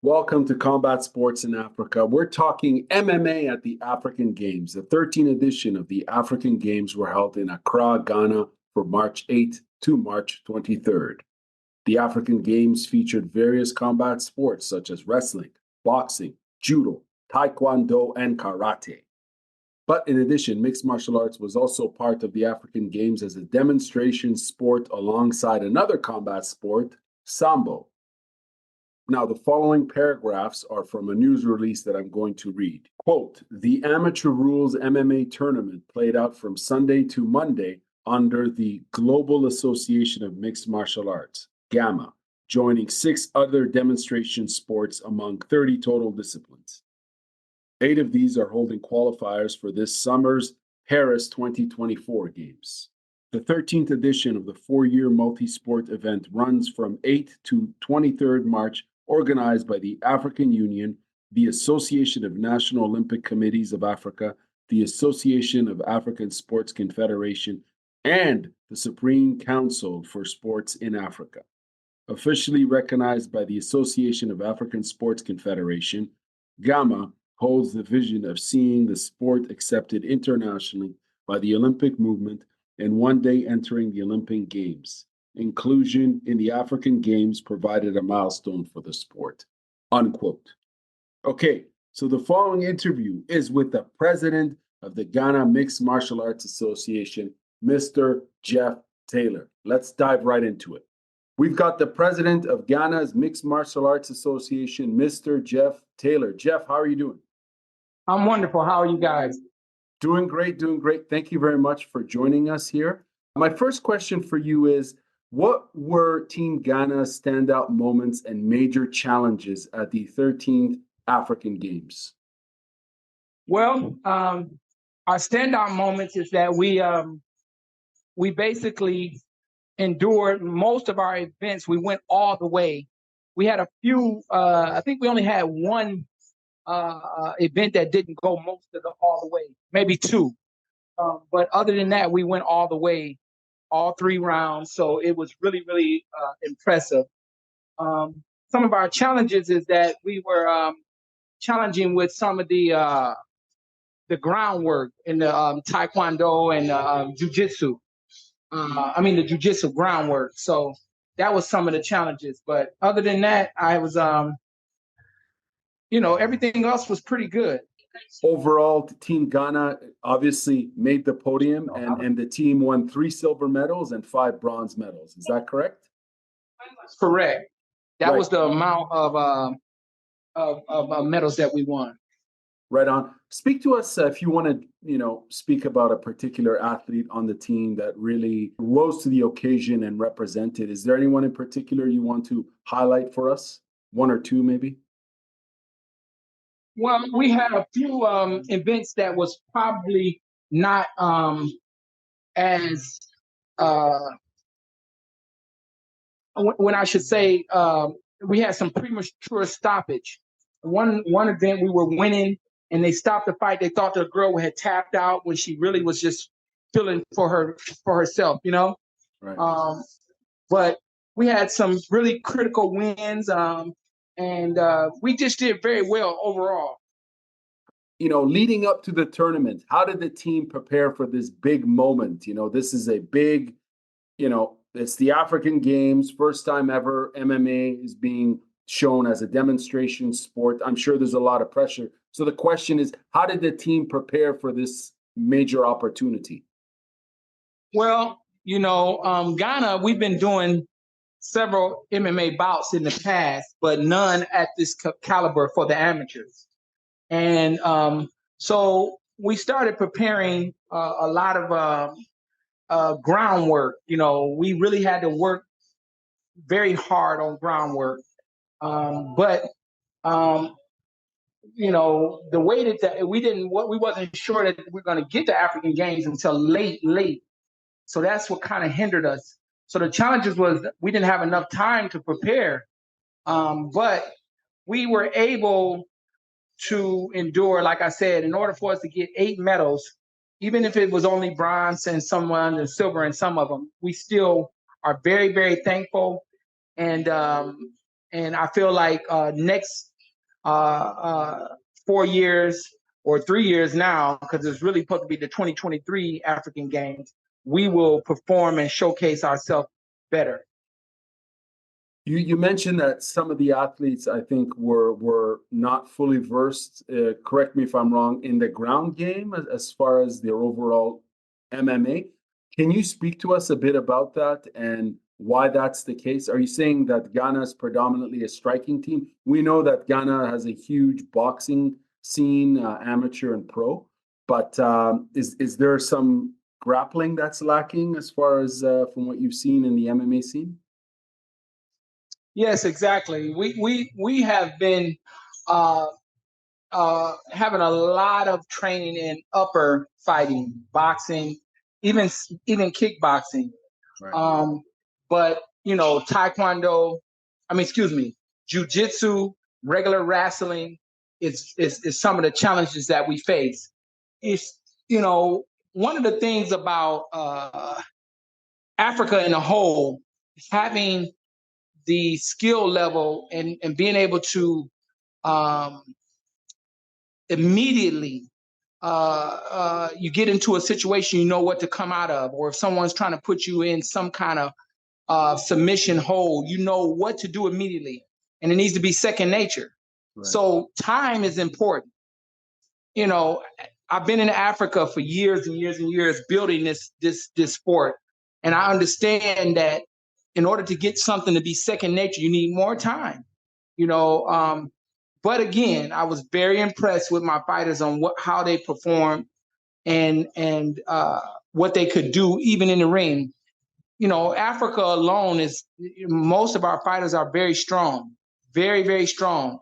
Welcome to Combat Sports in Africa. We're talking MMA at the African Games. The 13th edition of the African Games were held in Accra, Ghana from March 8th to March 23rd. The African Games featured various combat sports such as wrestling, boxing, judo, taekwondo, and karate. But in addition, mixed martial arts was also part of the African Games as a demonstration sport alongside another combat sport, sambo. Now, the following paragraphs are from a news release that I'm going to read. Quote, the Amateur Rules MMA tournament played out from Sunday to Monday under the Global Association of Mixed Martial Arts, GAMA, joining 6 other demonstration sports among 30 total disciplines. 8 of these are holding qualifiers for this summer's Paris 2024 Games. The 13th edition of the 4-year multi-sport event runs from 8th to 23rd March, organized by the African Union, the Association of National Olympic Committees of Africa, the Association of African Sports Confederation, and the Supreme Council for Sports in Africa. Officially recognized by the Association of African Sports Confederation, GAMA holds the vision of seeing the sport accepted internationally by the Olympic movement and one day entering the Olympic Games. Inclusion in the African Games provided a milestone for the sport, unquote. Okay, so the following interview is with the president of the Ghana Mixed Martial Arts Association, Mr. Jeff Taylor. Let's dive right into it. We've got the president of Ghana's Mixed Martial Arts Association, Mr. Jeff Taylor. Jeff, how are you doing? I'm wonderful. How are you guys? Doing great, doing great. Thank you very much for joining us here. My first question for you is, what were Team Ghana's standout moments and major challenges at the 13th African Games? Well, our standout moments is that we basically endured most of our events. We went all the way. We had a few, I think we only had one event that didn't go all the way, maybe 2. But other than that, we went all the way, all 3 rounds. So it was really, really impressive. Some of our challenges is that we were challenging with some of the groundwork in the Taekwondo and Jiu-Jitsu. The Jiu-Jitsu groundwork. So that was some of the challenges. But other than that, I was, everything else was pretty good. Overall, Team Ghana obviously made the podium, and the team won 3 silver medals and 5 bronze medals. Is that correct? Correct. That was the amount of medals that we won. Right on. Speak to us if you want to, speak about a particular athlete on the team that really rose to the occasion and represented. Is there anyone in particular you want to highlight for us? 1 or 2, maybe? Well, we had a few events that was probably not as when I should say we had some premature stoppage. One event we were winning and they stopped the fight. They thought the girl had tapped out when she really was just feeling for herself, Right. But we had some really critical wins. And we just did very well overall. Leading up to the tournament, how did the team prepare for this big moment? This is a big, it's the African Games, first time ever MMA is being shown as a demonstration sport. I'm sure there's a lot of pressure. So the question is, how did the team prepare for this major opportunity? Well, Ghana, we've been doing several MMA bouts in the past, but none at this caliber for the amateurs. And so we started preparing a lot of groundwork. We really had to work very hard on groundwork. But the way that we wasn't sure that we were going to get to African Games until late. So that's what kind of hindered us. So the challenges was we didn't have enough time to prepare, but we were able to endure, like I said, in order for us to get 8 medals, even if it was only bronze and silver in some of them, we still are very, very thankful. And I feel like next uh, 4 years or 3 years now, because it's really supposed to be the 2023 African Games, we will perform and showcase ourselves better. You mentioned that some of the athletes, I think, were not fully versed. Correct me if I'm wrong, in the ground game as far as their overall MMA. Can you speak to us a bit about that and why that's the case? Are you saying that Ghana is predominantly a striking team? We know that Ghana has a huge boxing scene, amateur and pro, but is there some grappling that's lacking as far as from what you've seen in the MMA scene? Yes, exactly. We have been uh, having a lot of training in upper fighting, boxing, even kickboxing. Right. But Taekwondo, excuse me, jujitsu, regular wrestling is some of the challenges that we face. It's one of the things about Africa in a whole, having the skill level and being able to um, immediately you get into a situation, you know what to come out of, or if someone's trying to put you in some kind of submission hold, you know what to do immediately, and it needs to be second nature. Right. So time is important. I've been in Africa for years and years and years building this sport, and I understand that in order to get something to be second nature, you need more time. But again, I was very impressed with my fighters on how they performed and what they could do even in the ring. Africa alone is, most of our fighters are very strong, very, very strong,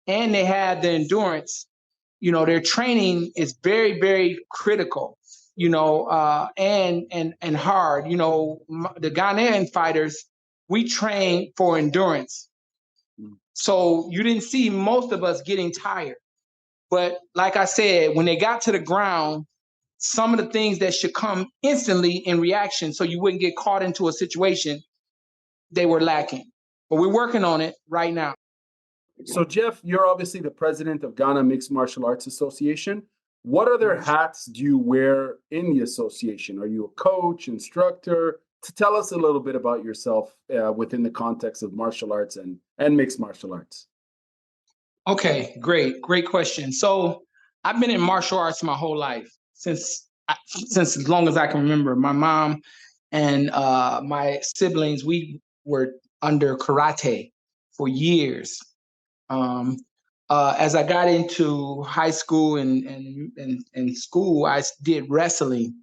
and they have the endurance. Their training is very, very critical, and hard. The Ghanaian fighters, we train for endurance. So you didn't see most of us getting tired. But like I said, when they got to the ground, some of the things that should come instantly in reaction so you wouldn't get caught into a situation, they were lacking. But we're working on it right now. So, Jeff, you're obviously the president of Ghana Mixed Martial Arts Association. What other hats do you wear in the association? Are you a coach, instructor? To tell us a little bit about yourself within the context of martial arts and mixed martial arts. Okay, great question. So I've been in martial arts my whole life, since as long as I can remember. My mom and my siblings, we were under karate for years. As I got into high school and school, I did wrestling.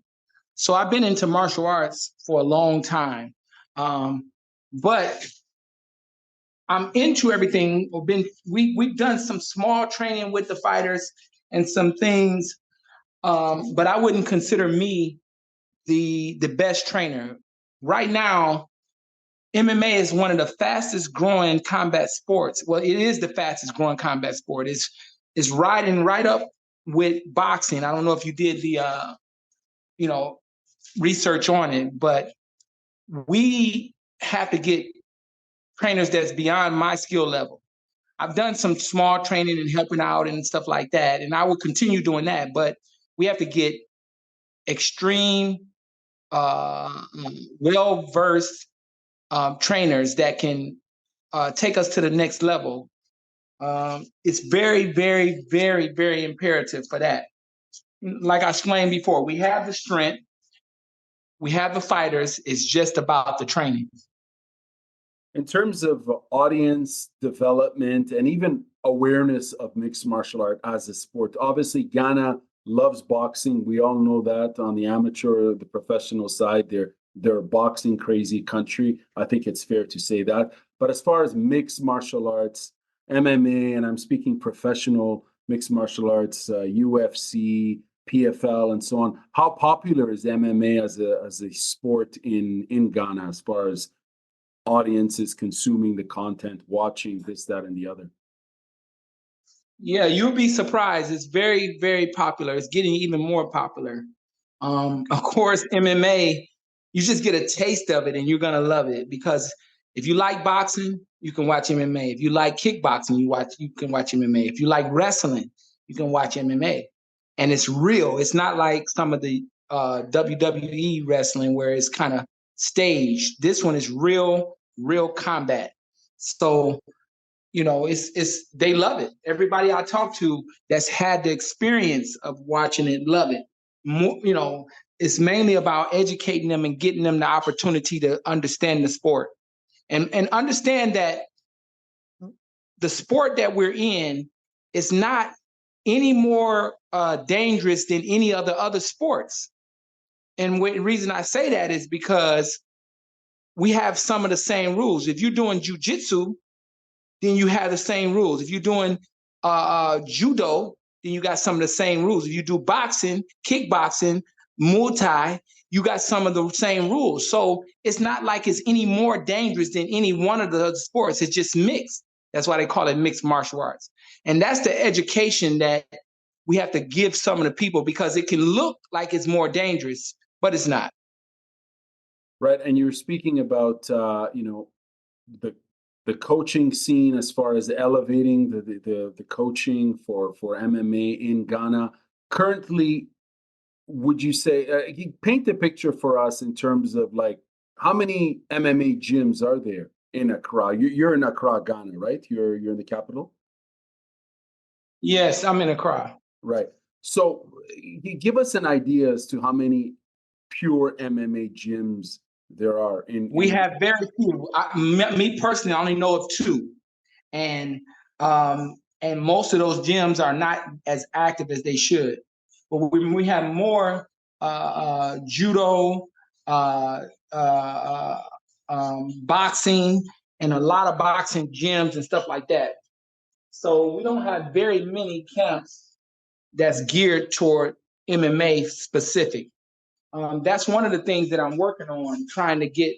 So I've been into martial arts for a long time. But I'm into everything. We've done some small training with the fighters and some things, but I wouldn't consider me the best trainer. Right now, MMA is one of the fastest growing combat sports. Well, it is the fastest growing combat sport. It's riding right up with boxing. I don't know if you did the research on it, but we have to get trainers that's beyond my skill level. I've done some small training and helping out and stuff like that, and I will continue doing that. But we have to get extreme, well-versed trainers that can take us to the next level. It's very, very, very, very imperative for that. Like I explained before, we have the strength, we have the fighters. It's just about the training. In terms of audience development and even awareness of mixed martial art as a sport, obviously Ghana loves boxing. We all know that. On the amateur, the professional side, they're a boxing crazy country. I think it's fair to say that. But as far as mixed martial arts, MMA, and I'm speaking professional mixed martial arts, UFC, PFL, and so on, how popular is MMA as a sport in Ghana as far as audiences consuming the content, watching this, that, and the other? Yeah, you'll be surprised. It's very, very popular. It's getting even more popular. Of course, MMA, you just get a taste of it and you're going to love it, because if you like boxing, you can watch MMA. If you like kickboxing, you can watch MMA. If you like wrestling, you can watch MMA. And it's real. It's not like some of the WWE wrestling where it's kind of staged. This one is real combat. So, it's they love it. Everybody I talk to that's had the experience of watching it love it. It's mainly about educating them and getting them the opportunity to understand the sport and understand that the sport that we're in is not any more dangerous than any other sports. And the reason I say that is because we have some of the same rules. If you're doing jujitsu, then you have the same rules. If you're doing judo, then you got some of the same rules. If you do boxing, kickboxing, Muay Thai, you got some of the same rules. So it's not like it's any more dangerous than any one of the other sports. It's just mixed. That's why they call it mixed martial arts. And that's the education that we have to give some of the people, because it can look like it's more dangerous, but it's not. Right. And you're speaking about, the coaching scene as far as elevating the coaching for MMA in Ghana. Currently, would you say, you paint the picture for us in terms of like how many MMA gyms are there in Accra? You're in Accra, Ghana, right? You're in the capital? Yes, I'm in Accra. Right. So give us an idea as to how many pure MMA gyms there are We have very few. Me personally, I only know of two, and most of those gyms are not as active as they should. But we have more judo, uh, uh, boxing, and a lot of boxing gyms and stuff like that. So we don't have very many camps that's geared toward MMA specific. That's one of the things that I'm working on, trying to get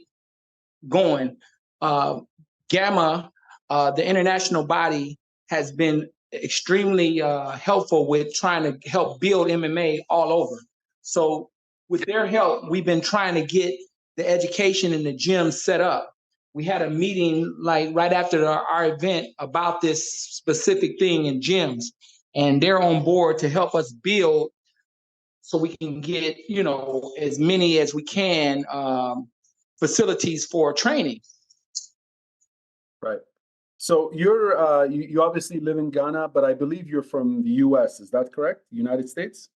going. Gamma, the international body, has been extremely helpful with trying to help build MMA all over. So with their help, we've been trying to get the education in the gym set up. We had a meeting like right after our event about this specific thing in gyms, and they're on board to help us build so we can get, as many as we can facilities for training. Right. So you obviously live in Ghana, but I believe you're from the U.S. Is that correct? United States?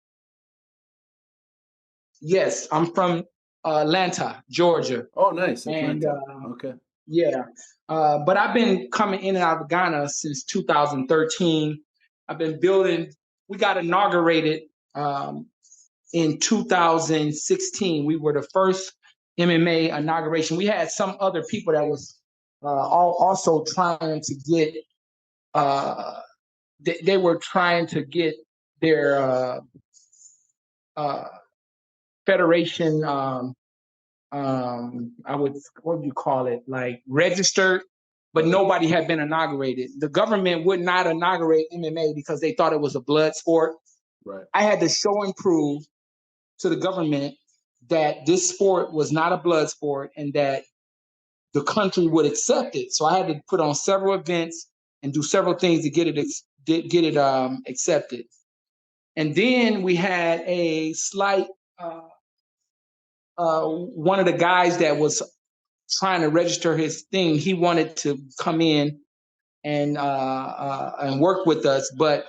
Yes, I'm from Atlanta, Georgia. Oh, nice. And Atlanta. Okay. yeah, but I've been coming in and out of Ghana since 2013. I've been building. We got inaugurated in 2016. We were the first MMA inauguration. We had some other people that was also trying to get. They were trying to get their federation. What do you call it? Like registered, but nobody had been inaugurated. The government would not inaugurate MMA because they thought it was a blood sport. Right. I had to show and prove to the government that this sport was not a blood sport and that the country would accept it. So I had to put on several events and do several things to get it accepted. And then we had a slight one of the guys that was trying to register his thing. He wanted to come in and work with us, but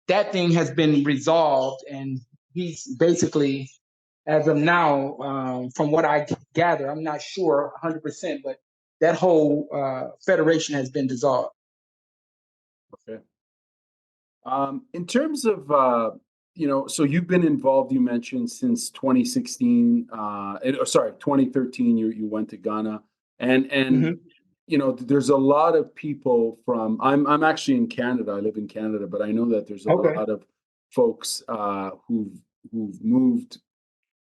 that thing has been resolved, and he's basically, as of now, from what I gather, I'm not sure 100%, but that whole federation has been dissolved. Okay. In terms of so you've been involved, you mentioned, since 2016. 2013. You went to Ghana, and Mm-hmm. there's a lot of people from. I'm actually in Canada. I live in Canada, but I know that there's a lot of folks who've moved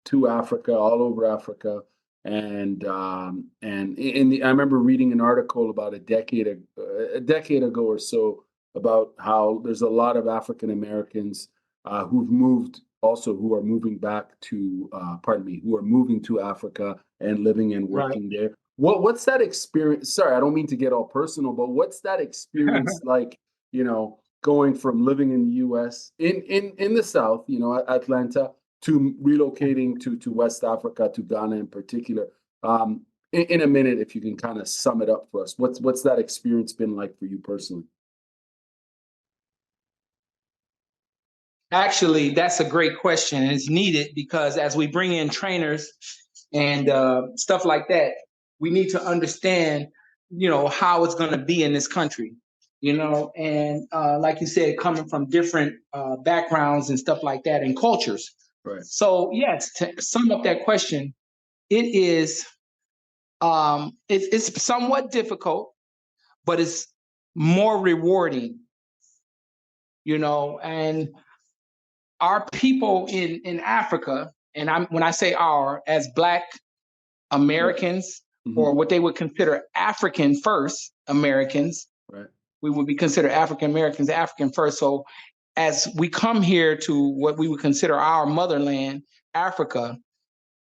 to Africa, all over Africa, and I remember reading an article about a decade ago or so about how there's a lot of African Americans who've moved, also who are moving back to who are moving to Africa and living and working there. What's that experience? Sorry, I don't mean to get all personal, but what's that experience like, going from living in the US in the South, Atlanta, to relocating to West Africa, to Ghana in particular? In a minute, if you can kind of sum it up for us, what's that experience been like for you personally? Actually, that's a great question, and it's needed because as we bring in trainers and stuff like that, we need to understand, how it's going to be in this country, and like you said, coming from different backgrounds and stuff like that and cultures. Right. So yes, to sum up that question, it is it's somewhat difficult, but it's more rewarding, and our people in Africa, and when I say our, as Black Americans, right. or what they would consider African first Americans, right. we would be considered African Americans, African first. So as we come here to what we would consider our motherland, Africa,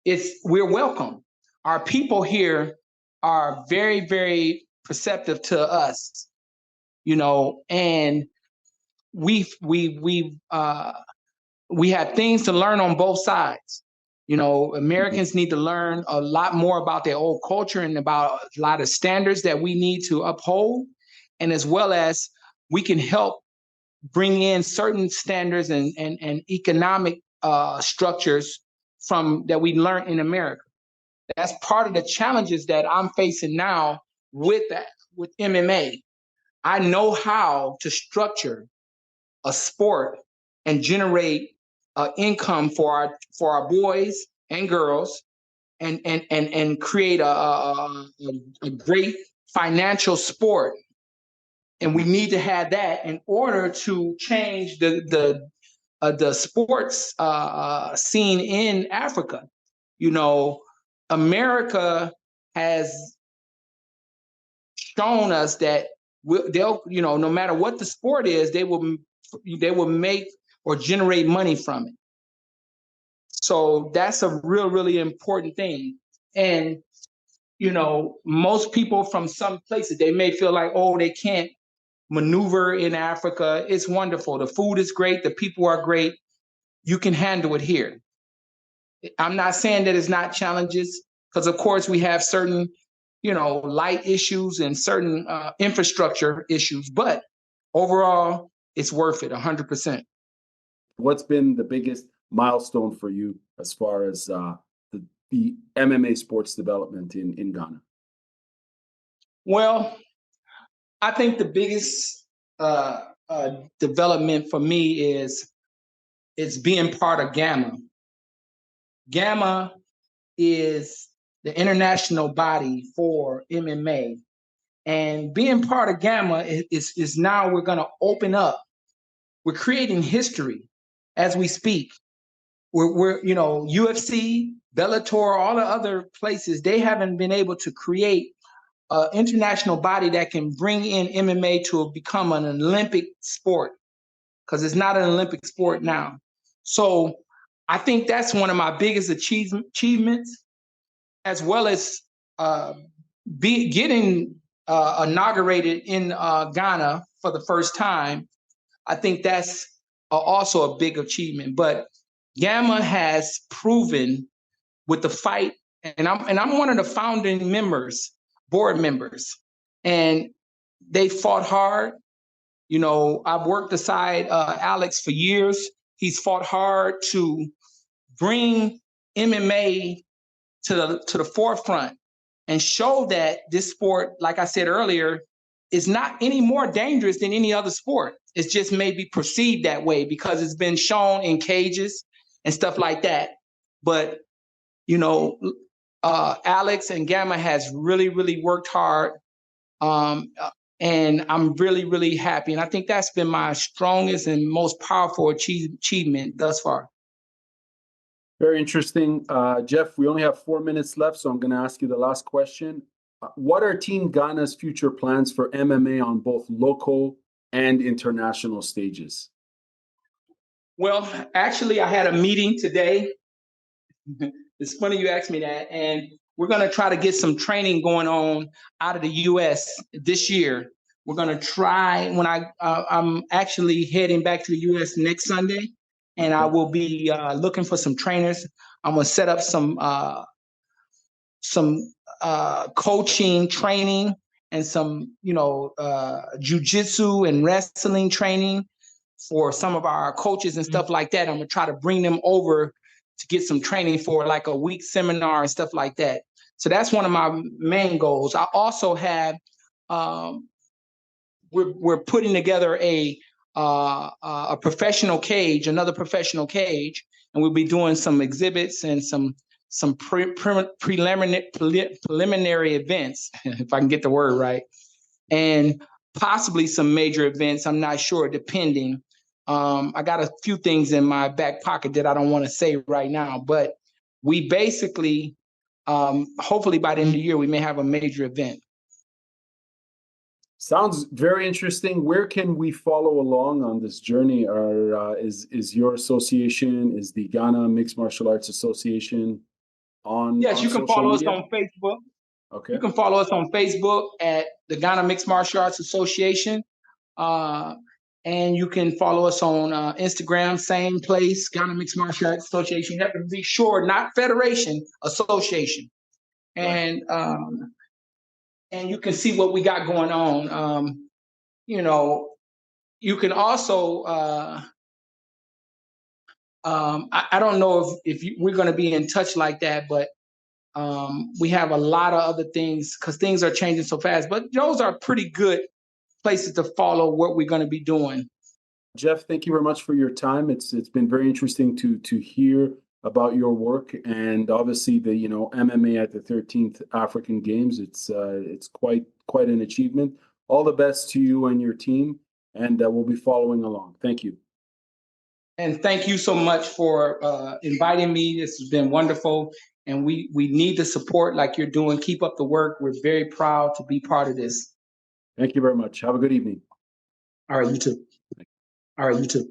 we're welcome. Our people here are very, very perceptive to us, and we have things to learn on both sides. Americans need to learn a lot more about their old culture and about a lot of standards that we need to uphold. And as well as we can help bring in certain standards and economic structures that we learned in America. That's part of the challenges that I'm facing now with MMA. I know how to structure a sport and generate income for our boys and girls, and create a great financial sport. And we need to have that in order to change the sports scene in Africa. America has shown us that they'll, no matter what the sport is, they will make or generate money from it. So that's a really important thing. And, most people from some places, they may feel like, oh, they can't maneuver in Africa. It's wonderful. The food is great. The people are great. You can handle it here. I'm not saying that it's not challenges, because of course we have certain, light issues and certain infrastructure issues, but overall it's worth it 100%. What's been the biggest milestone for you as far as the MMA sports development in Ghana? Well, I think the biggest development for me is being part of GAMA. GAMA is the international body for MMA. And being part of GAMA is now we're going to open up. We're creating history as we speak. We're UFC, Bellator, all the other places, they haven't been able to create an international body that can bring in MMA to become an Olympic sport, because it's not an Olympic sport now. So I think that's one of my biggest achievements, as well as getting inaugurated in Ghana for the first time. I think that's also a big achievement. But GAMA has proven with the fight, and I'm one of the founding members, board members, and they fought hard. I've worked beside Alex for years. He's fought hard to bring MMA to the forefront and show that this sport, like I said earlier, is not any more dangerous than any other sport. It's just maybe perceived that way because it's been shown in cages and stuff like that. But, Alex and GAMA has really worked hard. And I'm really happy. And I think that's been my strongest and most powerful achievement thus far. Very interesting. Jeff, we only have 4 minutes left, so I'm going to ask you the last question. What are Team Ghana's future plans for MMA on both local and international stages? Well, actually, I had a meeting today. It's funny you asked me that. And we're going to try to get some training going on out of the U.S. this year. We're going to try when I'm actually heading back to the U.S. next Sunday, and I will be looking for some trainers. I'm going to set up some coaching training and some, jujitsu and wrestling training for some of our coaches and stuff like that. I'm going to try to bring them over to get some training for like a week seminar and stuff like that. So that's one of my main goals. I also have, we're putting together a professional cage, another professional cage, and we'll be doing some exhibits and some preliminary events, if I can get the word right, and possibly some major events. I'm not sure, depending. I got a few things in my back pocket that I don't want to say right now, but we basically, hopefully by the end of the year, we may have a major event. Sounds very interesting. Where can we follow along on this journey? Or is your association, is the Ghana Mixed Martial Arts Association on? Yes, you can follow us on Facebook. Okay. You can follow us on Facebook at the Ghana Mixed Martial Arts Association. And you can follow us on Instagram, same place, Ghana Mixed Martial Arts Association. You have to be sure, not Federation, Association. And right. And you can see what we got going on. You can also, I don't know if we're going to be in touch like that, but we have a lot of other things because things are changing so fast. But those are pretty good places to follow what we're going to be doing. Jeff, thank you very much for your time. It's been very interesting to hear about your work, and obviously the MMA at the 13th African Games. It's quite an achievement. All the best to you and your team, and we'll be following along. Thank you. And thank you so much for inviting me. This has been wonderful, and we need the support like you're doing. Keep up the work. We're very proud to be part of this. Thank you very much. Have a good evening. All right, you too. All right, you too.